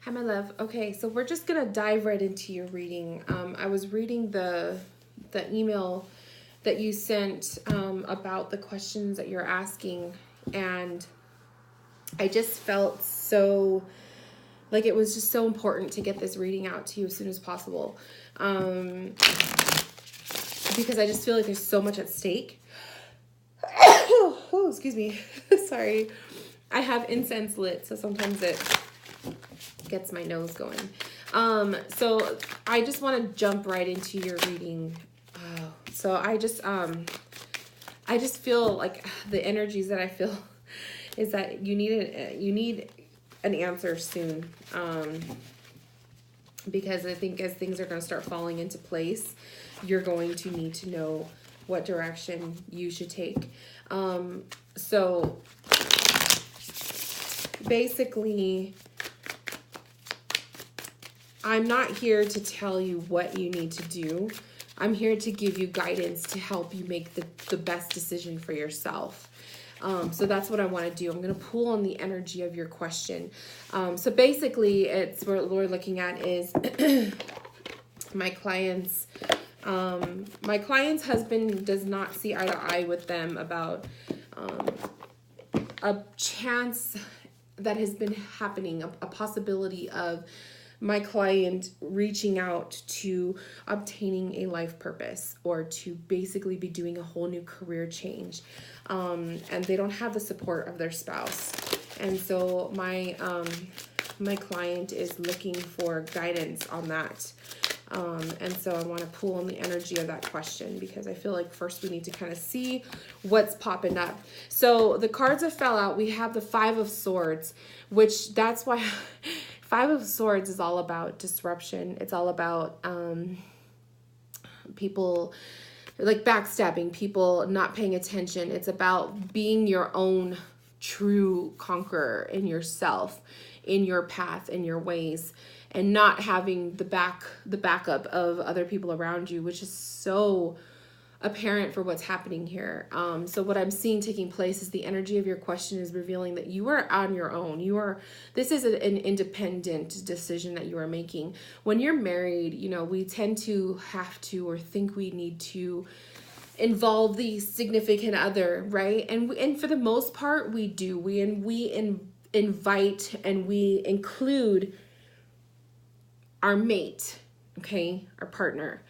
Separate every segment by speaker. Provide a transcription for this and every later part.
Speaker 1: Hi, my love. Okay, so we're just gonna dive right into your reading. I was reading the email that you sent about the questions that you're asking, and I just felt so like it was just so important to get this reading out to you as soon as possible, because I just feel like there's so much at stake. Oh, excuse me. Sorry. I have incense lit, so sometimes it gets my nose going. So I just want to jump right into your reading. So I just feel like the energies that I feel is that you need an answer soon. Because I think as things are going to start falling into place, you're going to need to know what direction you should take. So basically, I'm not here to tell you what you need to do. I'm here to give you guidance to help you make the best decision for yourself. So that's what I want to do. I'm going to pull on the energy of your question. So basically, it's what we're looking at is my client's husband does not see eye to eye with them about a chance that has been happening, a possibility of my client reaching out to obtaining a life purpose or to basically be doing a whole new career change. And they don't have the support of their spouse. And so my client is looking for guidance on that. And so I want to pull on the energy of that question because I feel like first we need to kind of see what's popping up. So the cards that fell out, we have the Five of Swords, which that's why Five of Swords is all about disruption. It's all about people like backstabbing, people not paying attention. It's about being your own true conqueror in yourself, in your path, in your ways, and not having the backup of other people around you, which is so apparent for what's happening here. So what I'm seeing taking place is the energy of your question is revealing that you are on your own. This is an independent decision that you are making. When you're married, we tend to have to or think we need to involve the significant other, right? And for the most part, we do. We invite and we include our mate, okay, our partner.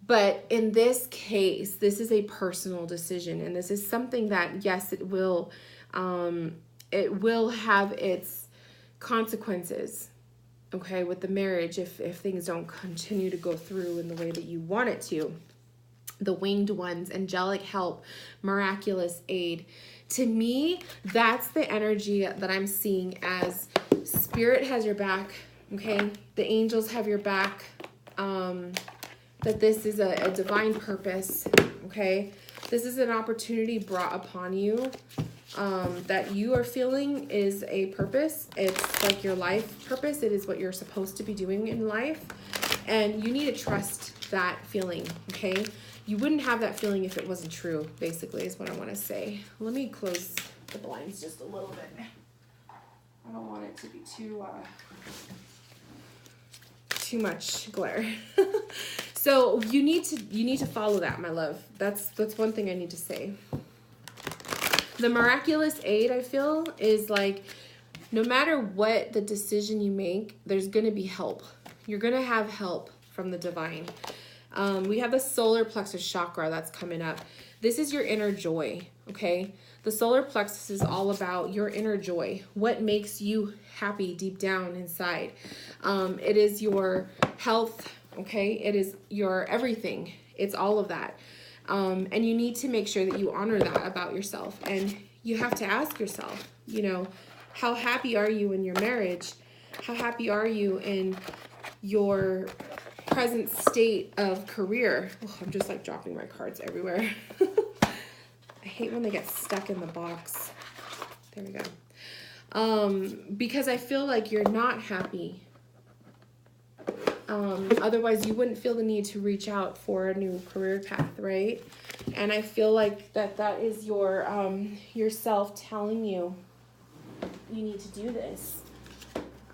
Speaker 1: But in this case, this is a personal decision, and this is something that, yes, it will have its consequences, okay, with the marriage if things don't continue to go through in the way that you want it to. The winged ones, angelic help, miraculous aid. To me, that's the energy that I'm seeing as spirit has your back, okay? The angels have your back. That this is a divine purpose, okay? This is an opportunity brought upon you that you are feeling is a purpose. It's like your life purpose. It is what you're supposed to be doing in life. And you need to trust that feeling, okay? You wouldn't have that feeling if it wasn't true, basically, is what I want to say. Let me close the blinds just a little bit. I don't want it to be too much glare. So you need to follow that, my love. That's one thing I need to say. The miraculous aid, I feel, is like no matter what the decision you make, there's going to be help. You're going to have help from the divine. We have the solar plexus chakra that's coming up. This is your inner joy, okay? The solar plexus is all about your inner joy. What makes you happy deep down inside. It is your health, okay? It is your everything. It's all of that. And you need to make sure that you honor that about yourself. And you have to ask yourself, how happy are you in your marriage? How happy are you in your present state of career? Oh, I'm just like dropping my cards everywhere. I hate when they get stuck in the box. There we go. Because I feel like you're not happy. Otherwise you wouldn't feel the need to reach out for a new career path, right? And I feel like that is yourself telling you need to do this.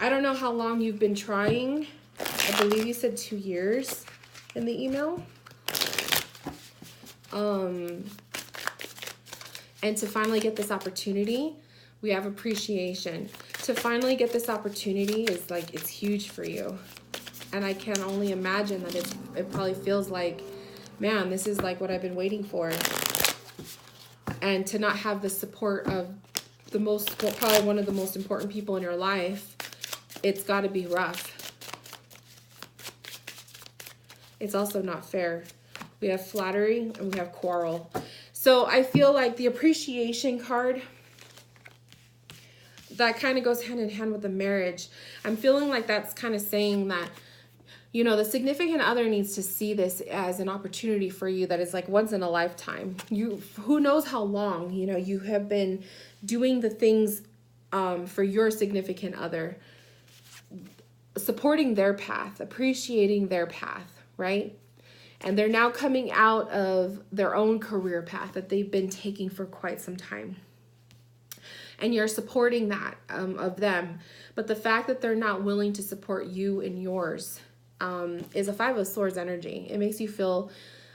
Speaker 1: I don't know how long you've been trying. I believe you said 2 years in the email. And to finally get this opportunity, we have appreciation. To finally get this opportunity is like, it's huge for you. And I can only imagine that it probably feels like, man, this is like what I've been waiting for. And to not have the support of the most, well, probably one of the most important people in your life, it's got to be rough. It's also not fair. We have flattery and we have quarrel. So I feel like the appreciation card, that kind of goes hand in hand with the marriage. I'm feeling like that's kind of saying that, you know, the significant other needs to see this as an opportunity for you that is like once in a lifetime. Who knows how long, you know, you have been doing the things for your significant other, supporting their path, appreciating their path, right? And they're now coming out of their own career path that they've been taking for quite some time. And you're supporting that of them. But the fact that they're not willing to support you in yours is a 5 of Swords energy. It makes you feel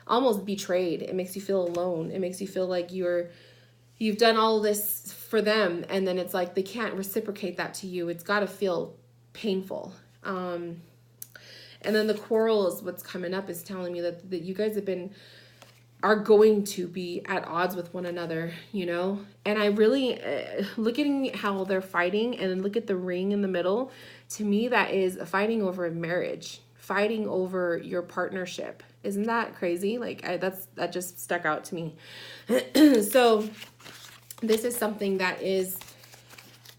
Speaker 1: almost betrayed. It makes you feel alone. It makes you feel like you've done all this for them, and then it's like they can't reciprocate that to you. It's got to feel painful. And then the quarrel is what's coming up, is telling me that you guys are going to be at odds with one another, you know? And I really, looking at how they're fighting and look at the ring in the middle, to me, that is fighting over a marriage, fighting over your partnership. Isn't that crazy? Like, that just stuck out to me. So this is something that is,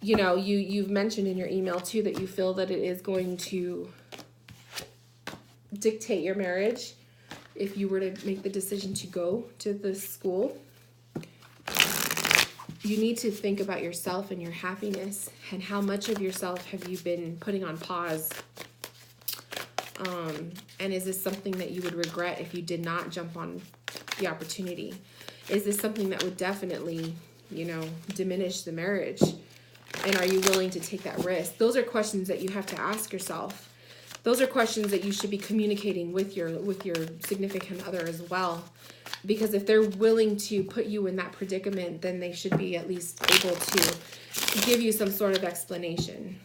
Speaker 1: you know, you've mentioned in your email too, that you feel that it is going to dictate your marriage if you were to make the decision to go to the school. You need to think about yourself and your happiness, and how much of yourself have you been putting on pause. And is this something that you would regret if you did not jump on the opportunity? Is this something that would definitely, you know, diminish the marriage? And are you willing to take that risk? Those are questions that you have to ask yourself. Those are questions that you should be communicating with your significant other as well. Because if they're willing to put you in that predicament, then they should be at least able to give you some sort of explanation.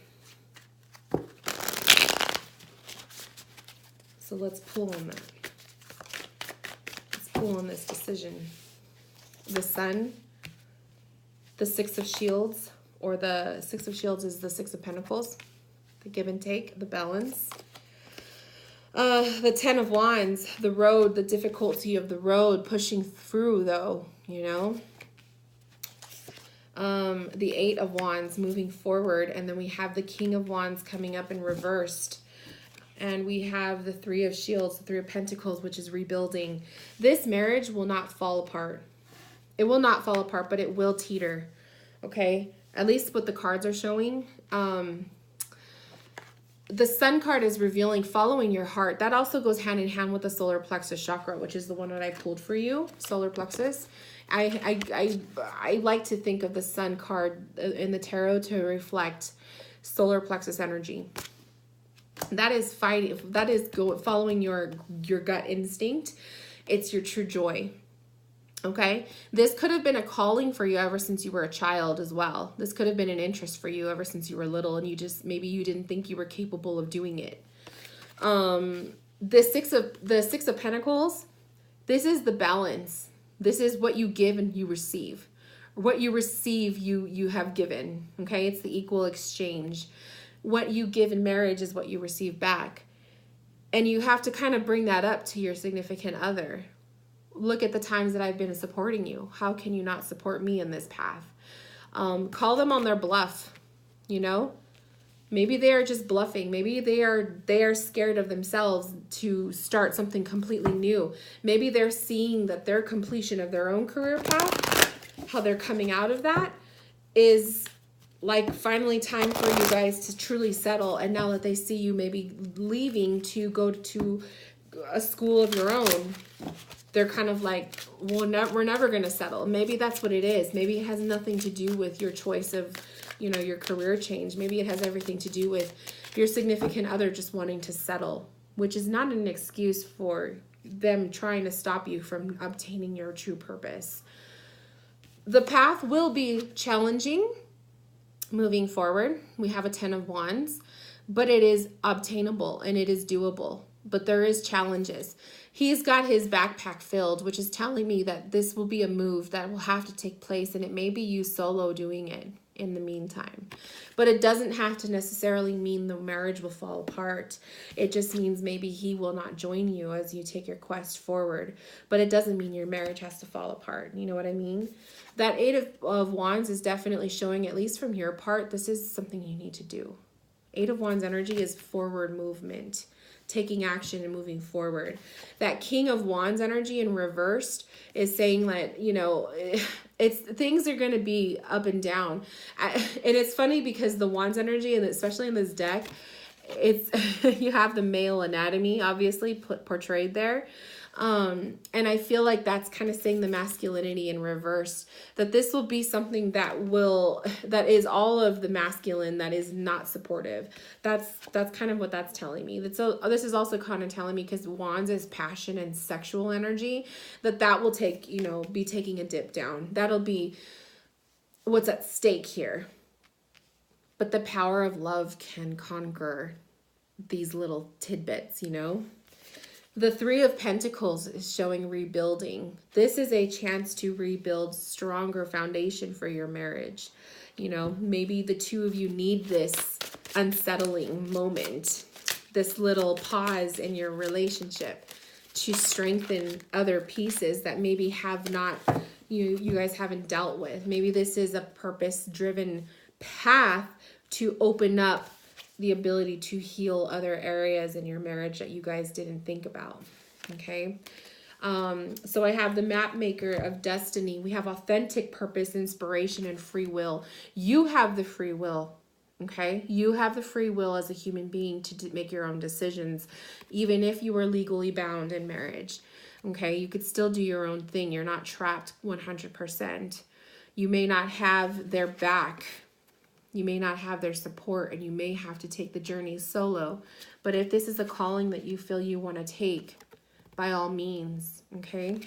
Speaker 1: So let's pull on that. Let's pull on this decision. The Sun, the 6 of Shields, or the 6 of Shields is the 6 of Pentacles. The give and take, the balance. The 10 of Wands, the road, the difficulty of the road, pushing through though, you know. The 8 of Wands, moving forward. And then we have the King of Wands coming up in reversed. And we have the 3 of Shields, the 3 of Pentacles, which is rebuilding. This marriage will not fall apart. It will not fall apart, but it will teeter. Okay? At least what the cards are showing. The Sun card is revealing following your heart. That also goes hand in hand with the solar plexus chakra, which is the one that I pulled for you, solar plexus. I like to think of the Sun card in the tarot to reflect solar plexus energy. That is fighting. That is following your gut instinct. It's your true joy. Okay, this could have been a calling for you ever since you were a child as well. This could have been an interest for you ever since you were little, and maybe you didn't think you were capable of doing it. The six of Pentacles, this is the balance. This is what you give and you receive. What you receive, you have given. Okay, it's the equal exchange. What you give in marriage is what you receive back, and you have to kind of bring that up to your significant other. Look at the times that I've been supporting you. How can you not support me in this path? Call them on their bluff, you know? Maybe they are just bluffing. Maybe they are scared of themselves to start something completely new. Maybe they're seeing that their completion of their own career path, how they're coming out of that, is like finally time for you guys to truly settle. And now that they see you maybe leaving to go to a school of your own, they're kind of like, well, we're never going to settle. Maybe that's what it is. Maybe it has nothing to do with your choice of, you know, your career change. Maybe it has everything to do with your significant other just wanting to settle, which is not an excuse for them trying to stop you from obtaining your true purpose. The path will be challenging moving forward. We have a 10 of Wands, but it is obtainable and it is doable. But there is challenges. He's got his backpack filled, which is telling me that this will be a move that will have to take place, and it may be you solo doing it in the meantime. But it doesn't have to necessarily mean the marriage will fall apart. It just means maybe he will not join you as you take your quest forward. But it doesn't mean your marriage has to fall apart. You know what I mean? That 8 of Wands is definitely showing, at least from your part, this is something you need to do. 8 of Wands energy is forward movement, taking action and moving forward. That King of Wands energy in reversed is saying that, you know, it's things are going to be up and down. And it's funny because the Wands energy, and especially in this deck, it's you have the male anatomy obviously portrayed there. And I feel like that's kind of saying the masculinity in reverse, that this will be something that is all of the masculine that is not supportive. That's kind of what that's telling me. So this is also kind of telling me, because Wands is passion and sexual energy, that will take, you know, be taking a dip down. That'll be what's at stake here. But the power of love can conquer these little tidbits, you know. The 3 of Pentacles is showing rebuilding. This is a chance to rebuild stronger foundation for your marriage. You know, maybe the two of you need this unsettling moment, this little pause in your relationship to strengthen other pieces that maybe have not, you guys haven't dealt with. Maybe this is a purpose-driven path to open up the ability to heal other areas in your marriage that you guys didn't think about. Okay. So I have the map maker of destiny. We have authentic purpose, inspiration, and free will. You have the free will. Okay. You have the free will as a human being to make your own decisions, even if you were legally bound in marriage. Okay. You could still do your own thing. You're not trapped 100%. You may not have their back. You may not have their support, and you may have to take the journey solo. But if this is a calling that you feel you want to take, by all means, okay?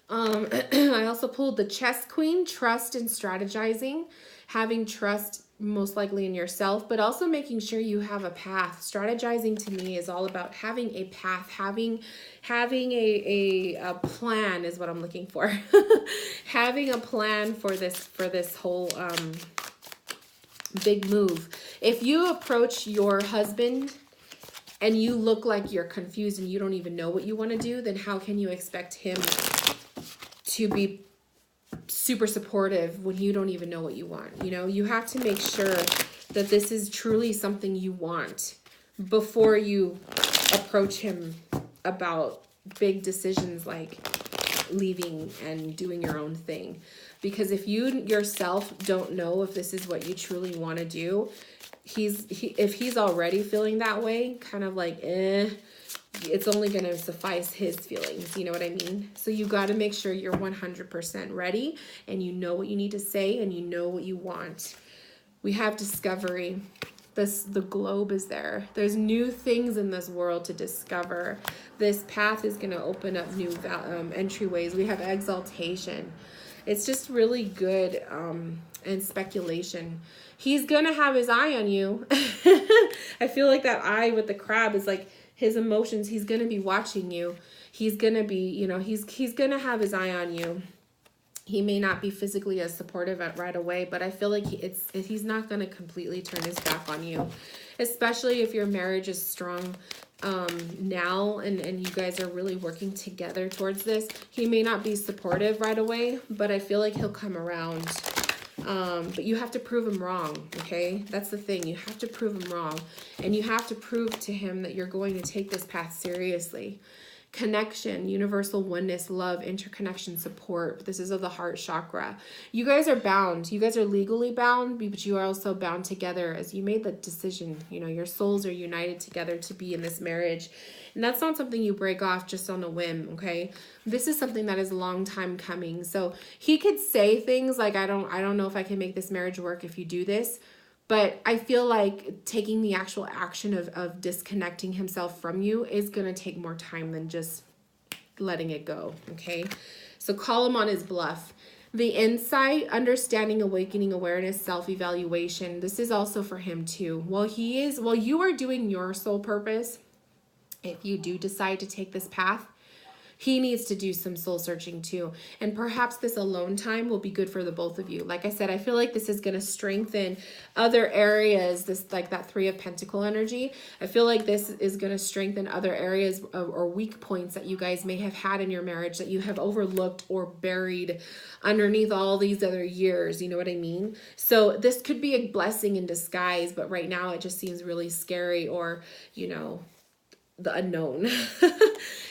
Speaker 1: I also pulled the Chess Queen, trust and strategizing. Having trust most likely in yourself, but also making sure you have a path. Strategizing to me is all about having a path, having a plan is what I'm looking for. Having a plan for this whole big move. If you approach your husband and you look like you're confused and you don't even know what you want to do, then how can you expect him to be super supportive when you don't even know what you want? You know, you have to make sure that this is truly something you want before you approach him about big decisions like leaving and doing your own thing. Because if you yourself don't know if this is what you truly want to do, if he's already feeling that way, kind of like, it's only going to suffice his feelings. You know what I mean? So you got to make sure you're 100% ready and you know what you need to say and you know what you want. We have discovery. The globe is there. There's new things in this world to discover. This path is going to open up new entryways. We have exaltation. It's just really good and speculation. He's going to have his eye on you. I feel like that eye with the crab is like his emotions. He's going to be watching you. He's going to be, you know, he's going to have his eye on you. He may not be physically as supportive right away, but I feel like he's not going to completely turn his back on you, especially if your marriage is strong now and you guys are really working together towards this. He may not be supportive right away, but I feel like he'll come around. But you have to prove him wrong, okay? That's the thing. You have to prove him wrong, and you have to prove to him that you're going to take this path seriously. connection, universal oneness, love, interconnection, support. This is of the heart chakra. You guys are bound. You guys are legally bound, but you are also bound together as you made the decision. You know, your souls are united together to be in this marriage. And that's not something you break off just on a whim, okay? This is something that is a long time coming. So he could say things like, I don't know if I can make this marriage work if you do this. But I feel like taking the actual action of disconnecting himself from you is going to take more time than just letting it go, okay? So call him on his bluff. The insight, understanding, awakening, awareness, self-evaluation. This is also for him too. While you are doing your soul purpose, if you do decide to take this path, he needs to do some soul searching too. And perhaps this alone time will be good for the both of you. Like I said, I feel like this is going to strengthen other areas, this like that 3 of Pentacle energy. I feel like this is going to strengthen other areas or weak points that you guys may have had in your marriage that you have overlooked or buried underneath all these other years. You know what I mean? So this could be a blessing in disguise, but right now it just seems really scary or, you know, the unknown.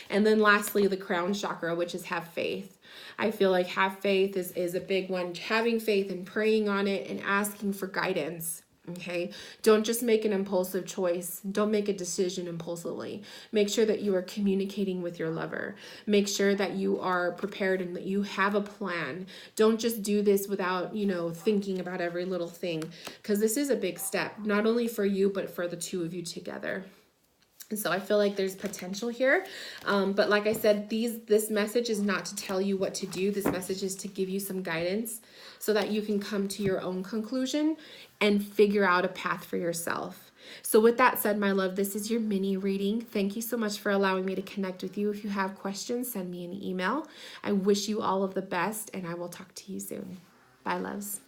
Speaker 1: And then lastly, the crown chakra, which is have faith. I feel like have faith is a big one. Having faith and praying on it and asking for guidance. Okay. Don't just make an impulsive choice. Don't make a decision impulsively. Make sure that you are communicating with your lover. Make sure that you are prepared and that you have a plan. Don't just do this without, you know, thinking about every little thing, because this is a big step, not only for you, but for the two of you together. And so I feel like there's potential here. But like I said, this message is not to tell you what to do. This message is to give you some guidance so that you can come to your own conclusion and figure out a path for yourself. So with that said, my love, this is your mini reading. Thank you so much for allowing me to connect with you. If you have questions, send me an email. I wish you all of the best, and I will talk to you soon. Bye, loves.